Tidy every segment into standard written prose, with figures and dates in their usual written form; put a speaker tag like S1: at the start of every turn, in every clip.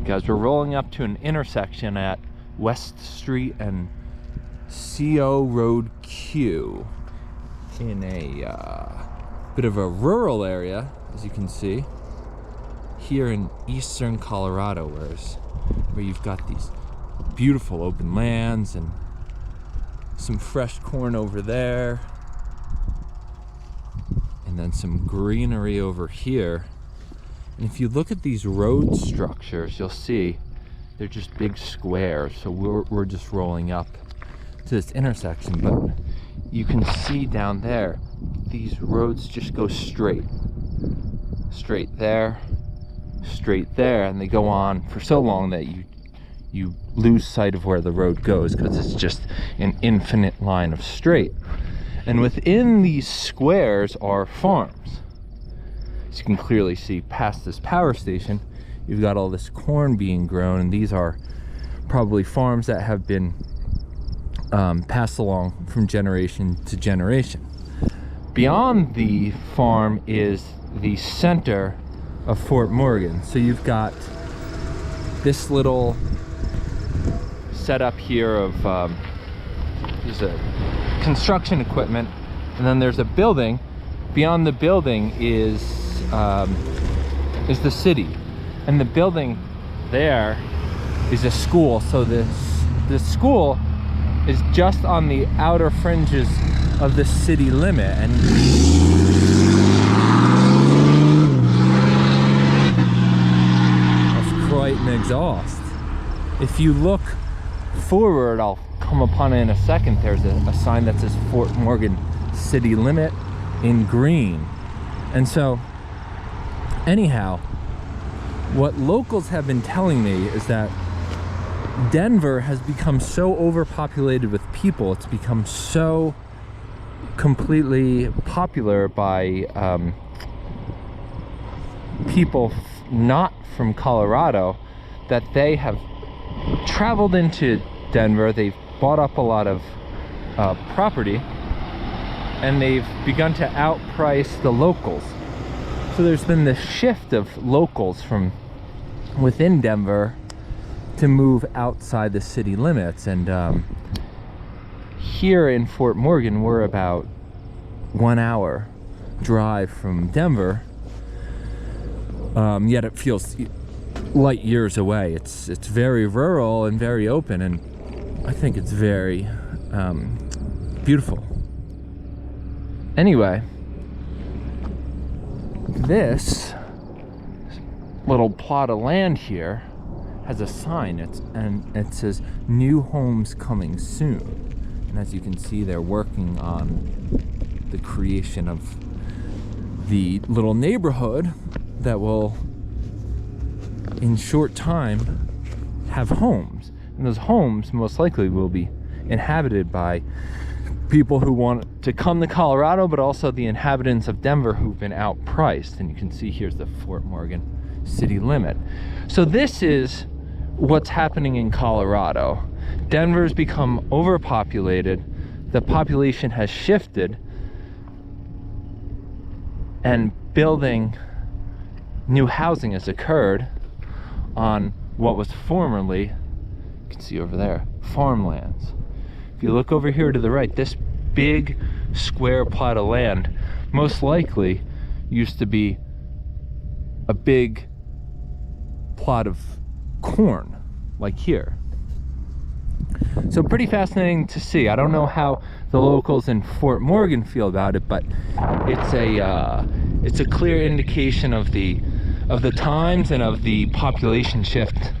S1: guys, we're rolling up to an intersection at West Street and CO Road Q in a bit of a rural area, as you can see, here in eastern Colorado, where you've got these beautiful open lands and some fresh corn over there, and then some greenery over here. And if you look at these road structures, you'll see they're just big squares. So we're just rolling up to this intersection, but you can see down there, these roads just go straight there, and they go on for so long that you lose sight of where the road goes, because it's just an infinite line of straight. And within these squares are farms. As you can clearly see past this power station, you've got all this corn being grown, and these are probably farms that have been passed along from generation to generation. Beyond the farm is the center of Fort Morgan. So you've got this little setup here of there's a construction equipment, and then there's a building. Beyond the building is the city, and the building there is a school. So this school is just on the outer fringes of the city limit, and that's quite an exhaust. If you look forward, I'll come upon it in a second, there's a sign that says Fort Morgan city limit in green. And so anyhow, what locals have been telling me is that Denver has become so overpopulated with people, it's become so completely popular by people not from Colorado, that they have traveled into Denver, they've bought up a lot of property, and they've begun to outprice the locals. So there's been this shift of locals from within Denver to move outside the city limits. And here in Fort Morgan, we're about 1 hour drive from Denver, yet it feels light years away. It's very rural and very open, and I think it's very beautiful. Anyway, this little plot of land here has a sign, and it says new homes coming soon. And as you can see, they're working on the creation of the little neighborhood that will in short time have homes, and those homes most likely will be inhabited by people who want to come to Colorado, but also the inhabitants of Denver who've been outpriced. And you can see here's the Fort Morgan city limit. So this is what's happening in Colorado. Denver's become overpopulated, the population has shifted, and building new housing has occurred on what was formerly, you can see over there, farmlands. If you look over here to the right, this big square plot of land most likely used to be a big plot of corn, like here. So pretty fascinating to see. I don't know how the locals in Fort Morgan feel about it, but it's a clear indication of the times and of the population shift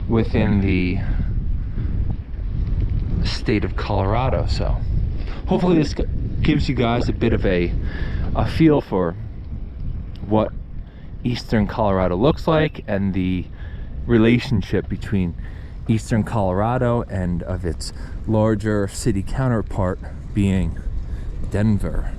S1: within the state of Colorado. So hopefully this gives you guys a bit of a feel for what eastern Colorado looks like, and the relationship between eastern Colorado and of its larger city counterpart being Denver.